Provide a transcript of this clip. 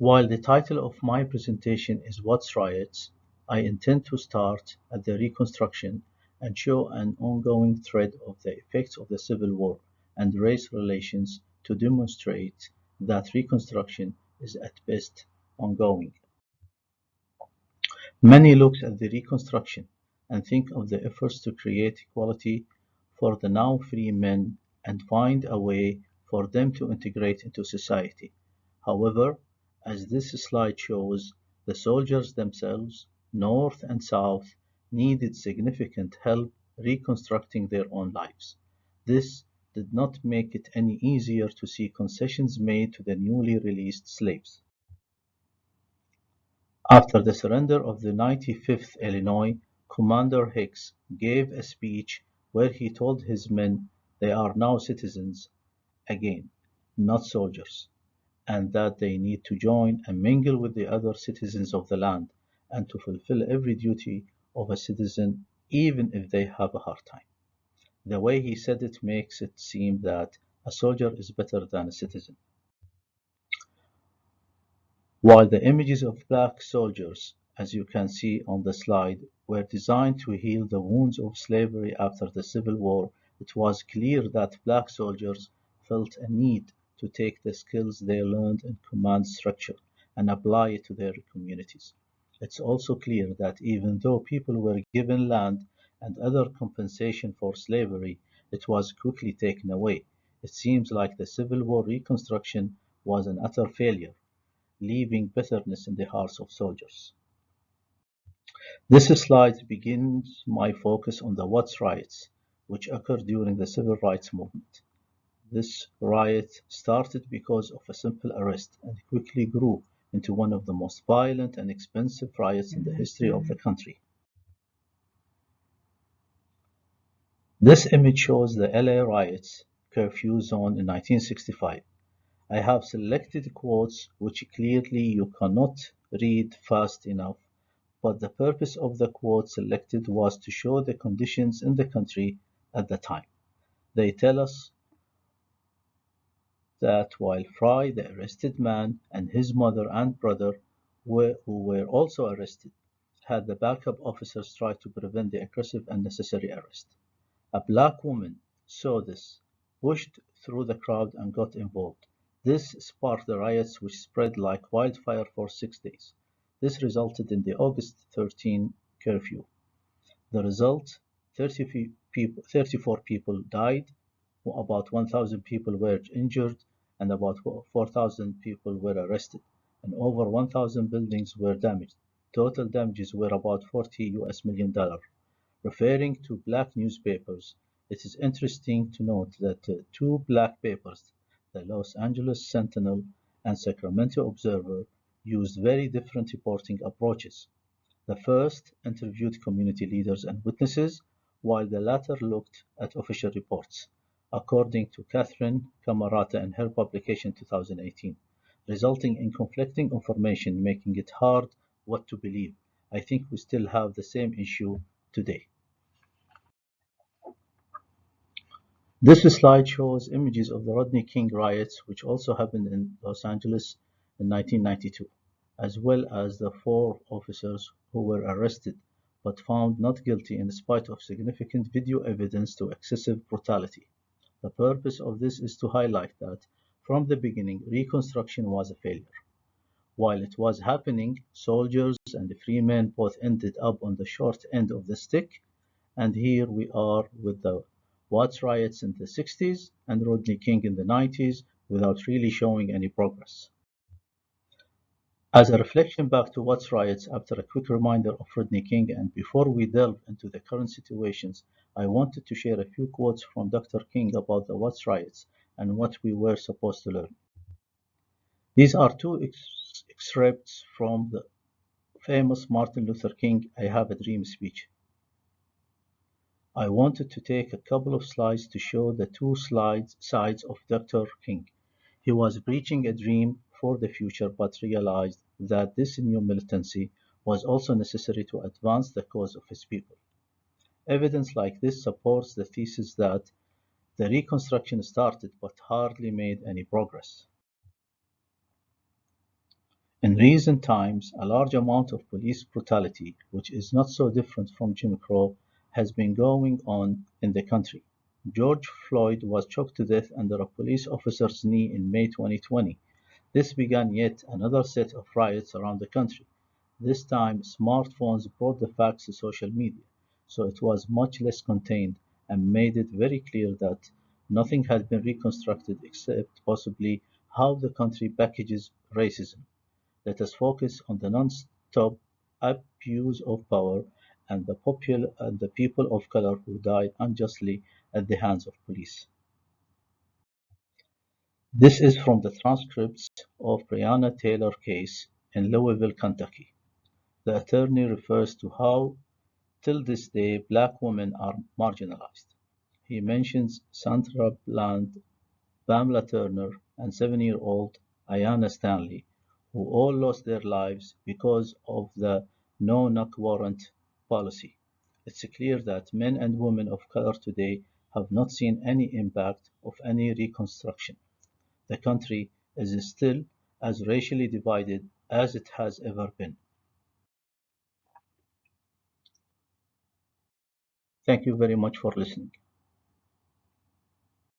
While the title of my presentation is What's Riots, I intend to start at the Reconstruction and show an ongoing thread of the effects of the Civil War and race relations to demonstrate that Reconstruction is at best ongoing. Many look at the Reconstruction and think of the efforts to create equality for the now free men and find a way for them to integrate into society. However, as this slide shows, the soldiers themselves, North and South, needed significant help reconstructing their own lives. This did not make it any easier to see concessions made to the newly released slaves. After the surrender of the 95th Illinois, Commander Hicks gave a speech where he told his men they are now citizens again, not soldiers, and that they need to join and mingle with the other citizens of the land and to fulfill every duty of a citizen even if they have a hard time. The way he said it makes it seem that a soldier is better than a citizen. While the images of black soldiers, as you can see on the slide, were designed to heal the wounds of slavery after the Civil War, it was clear that black soldiers felt a need to take the skills they learned in command structure and apply it to their communities. It's also clear that even though people were given land and other compensation for slavery, it was quickly taken away. It seems like the Civil War reconstruction was an utter failure, leaving bitterness in the hearts of soldiers. This slide begins my focus on the Watts riots, which occurred during the civil rights movement. This riot started because of a simple arrest and quickly grew into one of the most violent and expensive riots in the history of the country. This image shows the LA riots curfew zone in 1965. I have selected quotes which clearly you cannot read fast enough, but the purpose of the quote selected was to show the conditions in the country at the time. They tell us that while Fry, the arrested man, and his mother and brother, who were also arrested, had the backup officers try to prevent the aggressive and necessary arrest. A black woman saw this, pushed through the crowd, and got involved. This sparked the riots, which spread like wildfire for 6 days. This resulted in the August 13 curfew. The result: 34 people died, about 1,000 people were injured, and about 4,000 people were arrested, and over 1,000 buildings were damaged. Total damages were about $40 million. Referring to black newspapers, it is interesting to note that two black papers, the Los Angeles Sentinel and Sacramento Observer, used very different reporting approaches. The first interviewed community leaders and witnesses, while the latter looked at official reports, according to Catherine Camarata in her publication 2018, resulting in conflicting information, making it hard what to believe. I think we still have the same issue today. This slide shows images of the Rodney King riots, which also happened in Los Angeles in 1992, as well as the four officers who were arrested but found not guilty in spite of significant video evidence to excessive brutality. The purpose of this is to highlight that, from the beginning, Reconstruction was a failure. While it was happening, soldiers and free men both ended up on the short end of the stick, and here we are with the Watts riots in the 60s and Rodney King in the 90s without really showing any progress. As a reflection back to Watts riots, after a quick reminder of Rodney King, and before we delve into the current situations, I wanted to share a few quotes from Dr. King about the Watts riots and what we were supposed to learn. These are two excerpts from the famous Martin Luther King "I Have a Dream" speech. I wanted to take a couple of slides to show the two sides of Dr. King. He was preaching a dream for the future, but realized that this new militancy was also necessary to advance the cause of his people. Evidence like this supports the thesis that the Reconstruction started but hardly made any progress. In recent times, a large amount of police brutality, which is not so different from Jim Crow, has been going on in the country. George Floyd was choked to death under a police officer's knee in May 2020. This began yet another set of riots around the country. This time, smartphones brought the facts to social media, so it was much less contained and made it very clear that nothing had been reconstructed except possibly how the country packages racism. Let us focus on the non-stop abuse of power and the people of color who died unjustly at the hands of police. This is from the transcripts of Breonna Taylor case in Louisville, Kentucky. The attorney refers to how, till this day, black women are marginalized. He mentions Sandra Bland, Pamela Turner, and 7-year-old Ayanna Stanley, who all lost their lives because of the no-knock warrant policy. It's clear that men and women of color today have not seen any impact of any reconstruction. The country is still as racially divided as it has ever been. Thank you very much for listening.